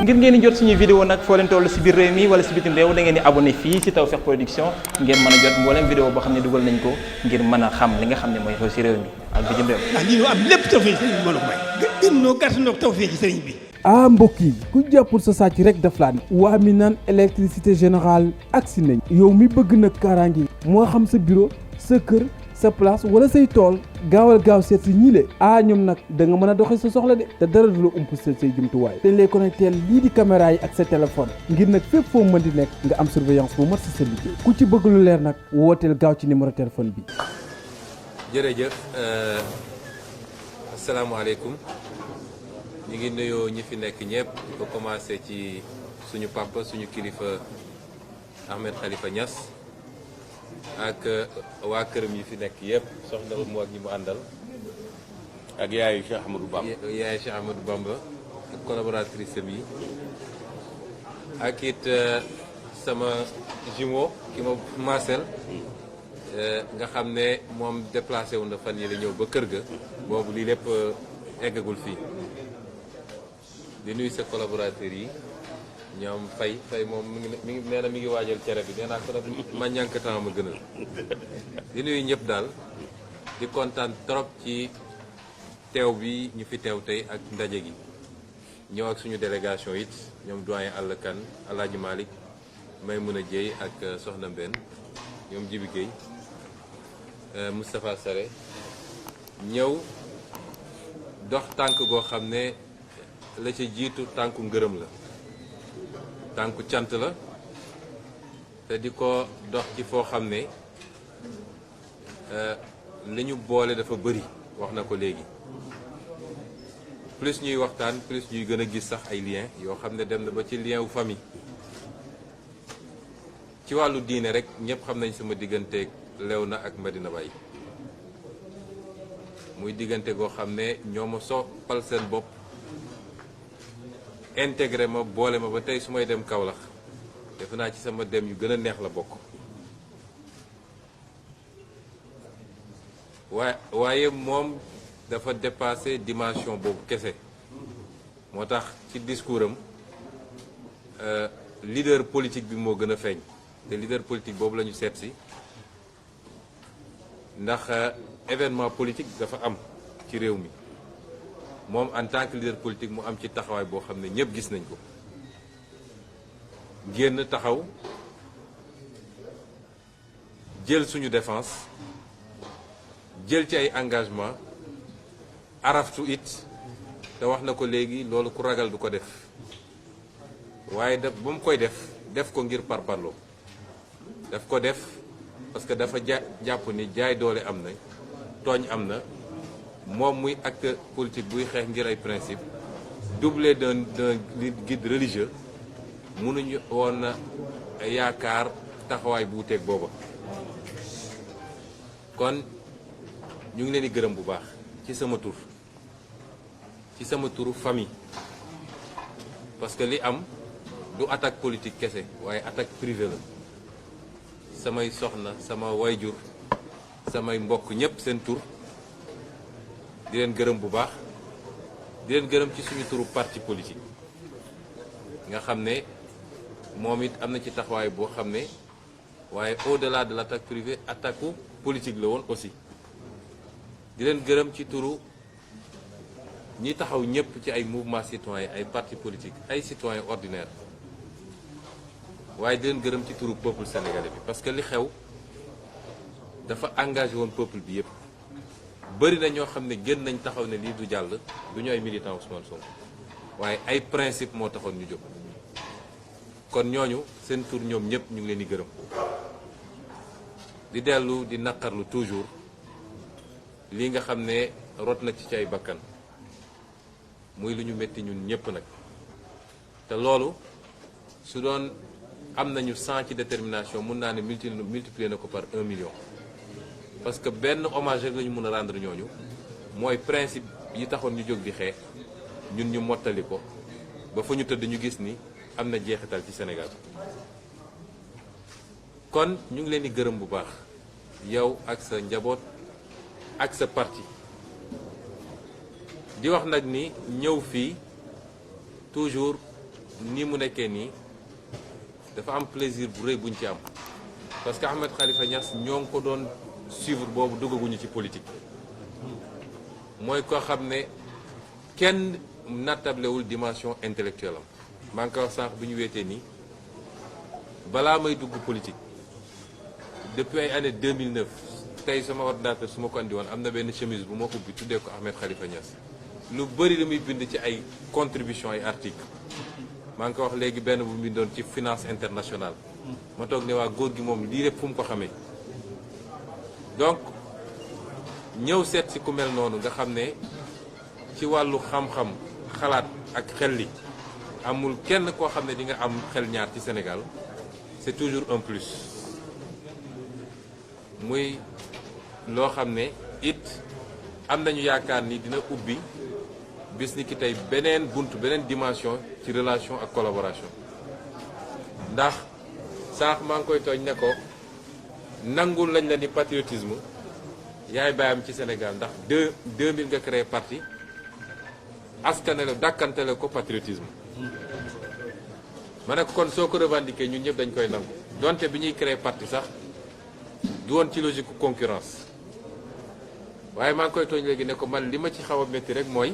ngir ngeen di jot suñuy vidéo nag foo leen toll si biir réew mi wala si bitim réew da ngeen di abonné fii si Tawfekh Production ngeen mën a jot mboolem vidéo boo xam ne dugal nañ ko ngir mën a xam li nga xam ne mooy xew si réew mi ak bitim réew. ndax lii ñu am lépp Tawfekh sëriñ bi mën a may. gën noo gàtt noo Tawfekh sëriñ bi. ah mbokk yi ku jàppul sa sàcc rek daf laa ne waa mi naan électricité générale agsi nañ yow mi bëgg nag kaaraange moo xam sa bureau sa kër sa place wala say tool gaawal gaaw seet si ñii le ñoom nag da nga mën a doxee sa soxla de te dara du la umpaseel say jumtuwaay dañ lay connecté lii di caméra yi ak sa téléphone ngir nag fépp foo mën di nekk nga am surveillance bu mat si sa liggéey ku ci bëgg lu leer nag wooteel gaaw ci numéro téléphone bi. jërëjëf asalaamaaleykum ñu ngi nuyoo ñi fi nekk ñëpp di ko commencé ci suñu papa suñu kilifa Ahmed Khalifa Niass ak waa këram yi fi nekk yëpp soxna mu ak ñi mu àndal ak yaayu Cheikh Ahmadou Bamba yaayu Cheikh Ahmadou Bamba ak collaboratrice yi ak it sama jumeau ki ma Marcel nga xam ne moom déplacé wu na fan yi la ñëw ba kër ga boobu lii lépp eggagul fii di nuyu sa collaborateurs yi ñoom fay moom mi ngi nee na mi ngi waajal cere bi nee naa ko nag ma ñànk temps ma gënal di nuyu ñëpp daal di kontaan trop ci teew bi ñu fi teew tey ak ndaje gi ñëw ak suñu délégation it ñoom doyen Alla Kane Alaaji Malick Maymouna Dieye ak Soxna Mbène ñoom Jibi Gueye Moustapha Sare ñëw dox tànk goo xam ne la ca jiitu tànku ngërëm la tànku cant la te di ko dox ci foo xam ne li ñu boole dafa bëri wax na ko léegi plus ñuy waxtaan plus ñuy gën a gis sax ay lien yoo xam ne dem na ba ci lien wu famille ci wàllu diine rek ñëpp xam nañ sama digganteeg Léona ak Medina Baye muy diggante goo xam ne ñoo ma soppal seen bopp intégré ma boole ma ba tey su may dem Kaolack defe naa ci sama dem yu gën a neex la bokk waaye moom dafa dépassé dimension boobu kese moo tax ci discours am leader politique bi moo gën a feeñ te leader politique boobu la ñu seet si ndax événement politique dafa am ci réew mi moom en tant que leader politique mu am ci taxawaay boo xam ne ñëpp gis nañ ko génn taxaw jël suñu défense jël ci ay engagement araftu it te wax na ko léegi loolu ku ragal du ko def waaye ba mu koy def ko ngir parparloo daf ko def parce que dafa jàpp ni jaay doole am na tooñ am na moom muy acteur politique buy xeex ngir ay principe doublé d'un guide religieux mënuñu woon yaakaar taxawaay bu wuteeg booba kon ñu ngi leen di gërëm bu baax ci sama tur ci sama turu famille parce que li am du attaque politique kese waaye attaque privée la samay soxna sama wayjur samay mbokk ñëpp seen tur di leen gërëm bu baax di leen gërëm ci suñu turu parti politique nga xam ne moom it am na ci taxawaay boo xam ne waaye au-delà de l'attaque privée attaque politique la woon aussi di leen gërëm ci turu ñi taxaw ñëpp ci ay mouvement citoyen ay parti politique ay citoyen ordinaire waaye di leen gërëm ci turu peuple sénégalais bi parce que li xew dafa engagé woon peuple bi yëpp bëri na ñoo xam ne gën nañ taxaw ne lii du jàll du ñu ay militant Ousmane Sonko waaye ay principe moo taxoon ñu jóg kon ñooñu seen tur ñoom ñëpp ñu ngi leen di gërëm di dellu di naqarlu toujours lii nga xam ne rot na ci ay bakkan muy lu ñu métti ñun ñëpp nag te loolu su doon am nañu 100 ci détermination mun naa ne multiplier na ko par 1 million parce que benn hommage rek la ñu mën a rendre ñooñu mooy principe yi taxoon ñu jóg di xeex ñun ñu mottali ko ba fa ñu tëdd ñu gis ni am na jeexital ci Sénégal kon ñu ngi leen di gërëm bu baax yow ak sa njaboot ak sa parti di wax nag ni ñëw fii toujours ni mu nekkee nii dafa am plaisir bu rëy buñ ci am parce que Ahmed Khalifa Niass ñoo ngi ko doon suivre boobu duggaguñu ci politique mooy koo xam ne kenn nattablewul dimension intellectuelle am maa ngi koy wax sànq bi ñu weetee nii balaa may dugg politique depuis ay année 2009 tey sama ordinateur su ma ko andi woon am na benn chemise bu ma ubbi tuddee ko Ahmed Khalifa Niass lu bëri la muy bind ci ay contribution ay article maa ngi ko wax léegi benn bu bindoon ci finance internationale ma toog ne waa góor gi moom lii lépp fu mu ko xamee donc ñëw seet si ku mel noonu nga xam ne ci wàllu xam-xam xalaat ak xel li amul kenn koo xam ne di nga am xel ñaar ci Sénégal c'est toujours un plus muy loo xam ne it am nañu yaakaar ni dina ubbi bis ni ki tey beneen bunt beneen dimension ci relation ak collaboration ndax sànq maa ngi koy tooñ ne ko nangul lañ la ni patriotisme yaay bàyyam ci Sénégal ndax 2000 nga créé parti askanale dàkkantele ko patriotisme ma ne ko kon soo ko revendiqué ñun ñëpp dañ koy nangu donte bi ñuy créé parti sax du woon ci logique concurrence waaye maa ngi koy tooñ léegi ne ko man li ma ci xaw a métti rek mooy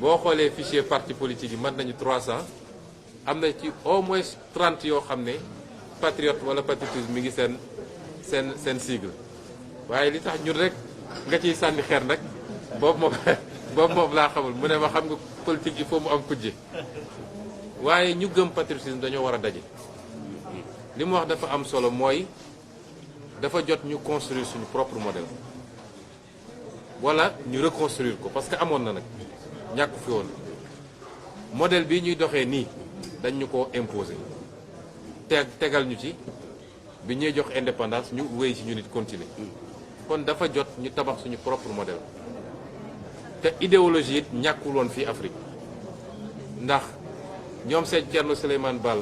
boo xoolee fichier parti politique yi mën nañu 300 am na ci au moins 30 yoo xam ne patriote wala patriotisme mi ngi seen sigle waaye li tax ñun rek nga ciy sànni xeer nag boobu moom laa xamul mu ne ma xam nga politique il faut mu am kujje waaye ñu gëm patriotisme dañoo war a daje li mu wax dafa am solo mooy dafa jot ñu construire suñu propre modèle wala ñu reconstruire ko parce que amoon na nag ñàkk fi woon modèle bii ñuy doxee nii dañ ñu ko imposer tegal ñu ci bi ñuy jox indépendance ñu wéy ci ñu nit continuer kon dafa jot ñu tabax suñu propre modèle te idéologie it ñàkkul woon fii Afrique ndax ñoom seen Thierno Souleymane Baal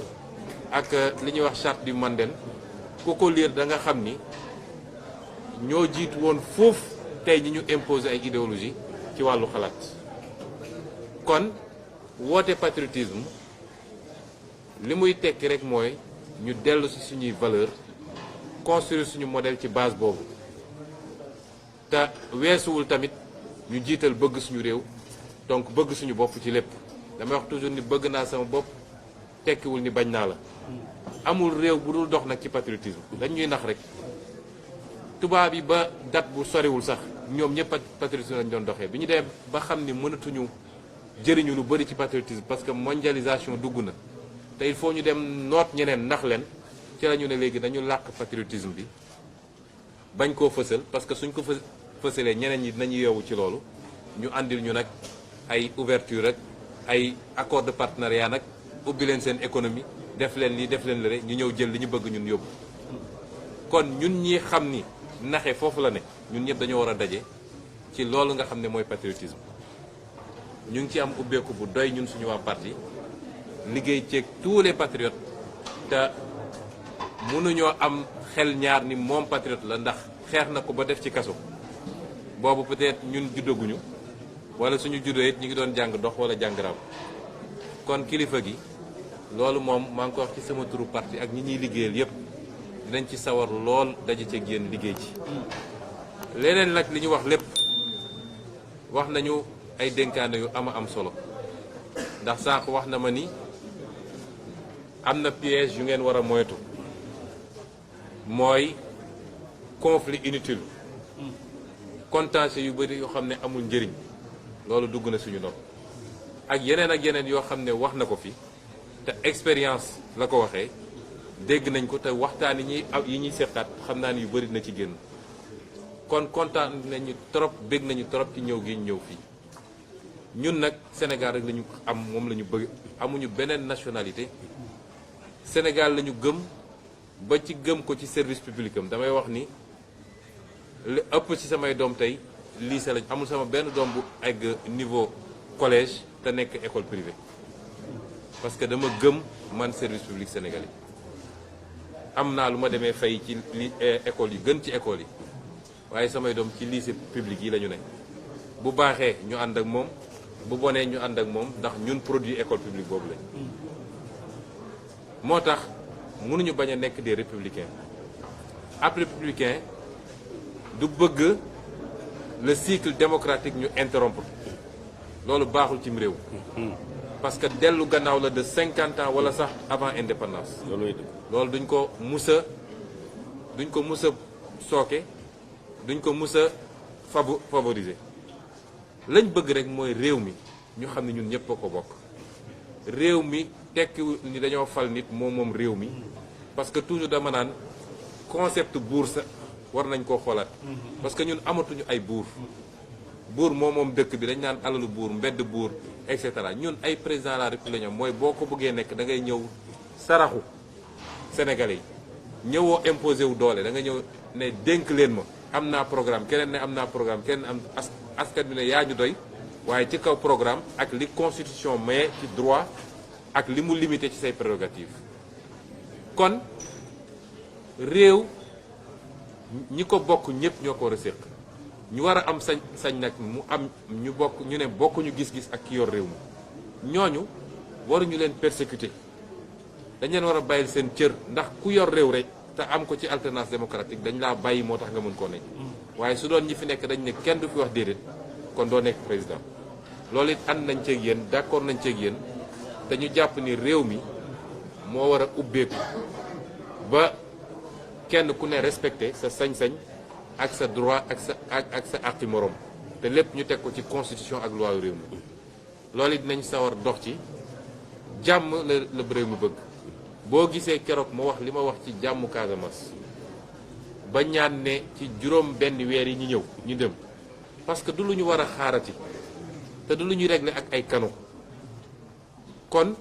ak li ñuy wax charte du Mandem ku ko lire da nga xam ni ñoo jiitu woon foofu tey ñi ñu imposer ay idéologie ci wàllu xalaat kon woote patriotisme li muy tekki rek mooy ñu dellu ci suñuy valeur construire suñu modèle ci base boobu te weesuwul tamit ñu jiital bëgg suñu réew donc bëgg suñu bopp ci lépp damay wax toujours ni bëgg naa sama bopp tekkiwul ni bañ naa la amul réew bu dul dox nag ci patriotisme dañ ñuy nax rek tubaab yi ba date bu soriwul sax ñoom ñëpp patriotisme lañ doon doxee bi ñu dem ba xam ni mënatuñu jëriñu lu bëri ci patriotisme parce que mondialisation dugg na te il faut ñu dem noot ñeneen nax leen ci la ñu ne léegi dañu làq patriotisme bi bañ koo fësal parce que suñ ko fësalee ñeneen ñi dinañu yeewu ci loolu ñu àndil ñu nag ay ouverture rek ay accord de partenariat nag ubbi leen seen économie def leen lii def leen lëre ñu ñëw jël li ñu bëgg ñun yóbbu kon ñun ñi xam ni naxe foofu la ne ñun ñëpp dañoo war a daje ci loolu nga xam ne mooy patriotisme ñu ngi ci am ubbeeku bu doy ñun suñu waa parti liggéey ceeg tous les patriotes te mënuñoo am xel ñaar ni moom patriote la ndax xeex na ko ba def ci kaso boobu peut-être ñun juddaguñu wala suñu juddoo it ñu ngi doon jàng dox wala jàng raam kon kilifa gi loolu moom maa ngi ko wax ci sama turu parti ak ñi ñuy liggéeyal yépp dinañ ci sawar lool daje ceeg yéen liggéey ci leneen nag li ñu wax lépp wax nañu ay dénkaane yu ama am solo ndax sànq wax na ma ni am na piège yu ngeen war a moytu mooy conflit inutile contentieux yu bëri yoo xam ne amul njëriñ loolu dugg na suñu nopp ak yeneen yoo xam ne wax na ko fi te expérience la ko waxee dégg nañ ko te waxtaan yi ñuy seqaat xam naa ni yu bëri na ci génn kon kontaan nañu trop bég nañu trop ci ñëw gi ñëw fii ñun nag Sénégal rek lañu am moom la ñu bëgg amuñu beneen nationalité Sénégal la ñu gëm ba ci gëm ko ci service public am damay wax ni li ëpp ci samay doom tey lycée lañ amul sama benn doom bu egg niveau collège te nekk école privée parce que dama gëm man service public sénégalais am naa lu ma demee fay ci école yi gën ci école yi waaye samay doom ci lycée public yi la ñu ne bu baaxee ñu ànd ak moom bu bonee ñu ànd ak moom ndax ñun produit école publique boobu lañ moo tax mënuñu bañ a nekk des républicains ab républicain du bëgg le cycle démocratique ñu interrompre loolu baaxul cim réew parce que dellu gannaaw la de 50 ans wala sax avant indépendance loolu duñ ko mus a sooke duñ ko mus a favoriser lañ bëgg rek mooy réew mi ñu xam ne ñun ñëpp a ko bokk réew mi tekki ni dañoo fal nit moom réew mi parce que toujours dama naan concept buur sa war nañ koo xoolaat parce que ñun amatuñu ay buur moom dëkk bi dañ naan alalu buur mbedd buur et cetera ñun ay président de la république mooy boo ko bëggee nekk da ngay ñëw saraxu sénégalais yi ñëwoo imposé wu doole da nga ñëw ne dénk leen ma am naa programme keneen ne am naa programme keneen am askan bi ne yaa ñu doy waaye ci kaw programme ak li constitution maye ci droit ak li mu limité ci say prérogatives kon réew ñi ko bokk ñëpp ñoo ko war a séq ñu war a am sañ nag mu am ñu bokk ñu ne bokkuñu gis-gis ak ki yor réew mi ñooñu waruñu leen persécuter dañ leen war a bàyyil seen cër ndax ku yor réew rek te am ko ci alternance démocratique dañ laa bàyyi moo tax nga mën koo nekk waaye su doon ñi fi nekk dañ ne kenn du fi wax déedéet kon doo nekk président loolu it ànd nañ ceeg yéen d'accord nañ ceeg yéen te ñu jàpp ni réew mi moo war a ubbeeku ba kenn ku ne respecté sa sañ-sañ ak sa droit ak sa àqi morom te lépp ñu teg ko ci constitution ak loi réew mi loolu it dinañ sawar dox ci jàmm la réew mi bëgg boo gisee keroog ma wax li ma wax ci jàmmu Casamance ba ñaan ne ci juróom benn weer yi ñu ñëw ñu dem parce que du lu ñu war a xaarati te du lu ñu régler ak ay kanu kon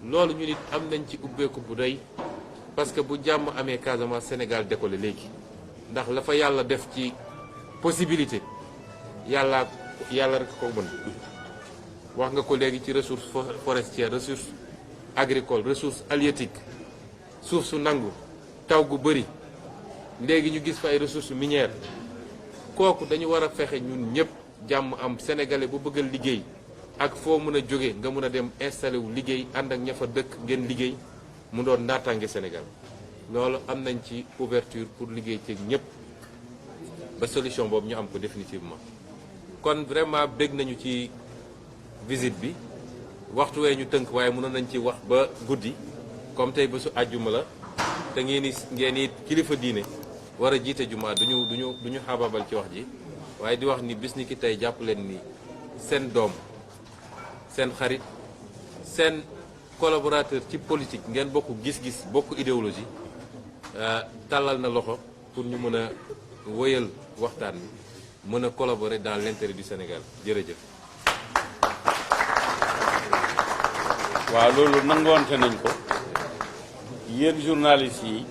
loolu ñu nit am nañ ci ubbeeku bu doy parce que bu jàmm amee Casamance Sénégal décollé léegi ndax la fa yàlla def ci possibilité yàlla rek ko mën wax nga ko léegi ci ressource forestière ressource agricole ressource halieutique suuf su nangu taw gu bëri léegi ñu gis fa ay ressources minières kooku dañu war a fexe ñun ñëpp jàmm am sénégalais bu bëgg a liggéey ak foo mën a jóge nga mën a dem installé wu liggéey ànd ak ña fa dëkk ngeen liggéey mu doon naataange Sénégal loolu am nañ ci ouverture pour liggéey ci ñëpp ba solution boobu ñu am ko définitivement kon vraiment bég nañu ci visite bi waxtu wee ñu tënk waaye mënoon nañ ci wax ba guddi comme tey bésu àjjuma la te ngeen it kilifa diine war a jiite jumaa duñu xaababal ci wax ji waaye di wax ni bis ni ki tey jàpp leen ni seen doom seen xarit seen collaborateur ci politique ngeen bokk gis-gis bokk idéologie tàllal na loxo pour ñu mën a wëyal waxtaan bi mën a collaborer dans l'intérêt du Sénégal jërëjëf. waaw loolu nangoonte nañ ko yéen journalistes yi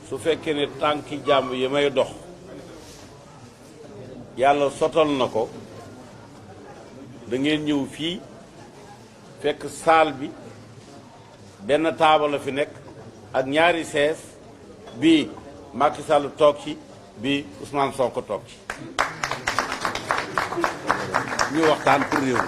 su fekkee ne tànki jàmm yi may dox yàlla sotal na ko da ngeen ñëw fii fekk salle bi benn taabal la fi nekk ak ñaari sees bii Macky Sall toog ci bii Ousmane Sonko toog ci ñu waxtaan pour réew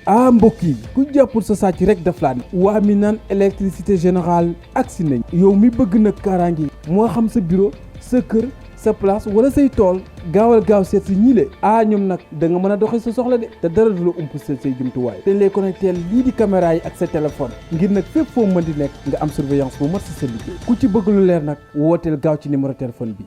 ah mbokk yi ku jàppul sa sàcc rek daf laa ne waa mi naan électricité générale agsi nañ yow mi bëgg nag kaaraange moo xam sa bureau sa kër sa place wala say tool gaawal gaaw seet si ñii le ñoom nag da nga mën a doxee sa soxla de te dara du la ump sa say jumtuwaay te ñu lay connecté lii di caméra yi ak sa téléphone ngir nag fépp foo mën di nekk nga am surveillance bu mat si sa liggéey ku ci bëgg lu leer nag wooteel gaaw ci numéro téléphone bi.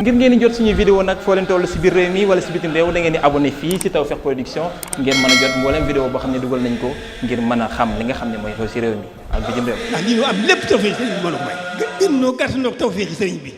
ngir ngeen di jot suñuy vidéo nag foo leen toll si biir réew mi wala si bitim réew da ngeen di abonné fii si Tawfekh Production ngeen mën a jot mboolem vidéo boo xam ne dugal nañ ko ngir mën a xam li nga xam ne mooy xew si réew mi ak bitim réew. ndax lii ñu am lépp tawfeex sëriñ bi mën a may. gën noo gàtt noo tawfeex sëriñ bi.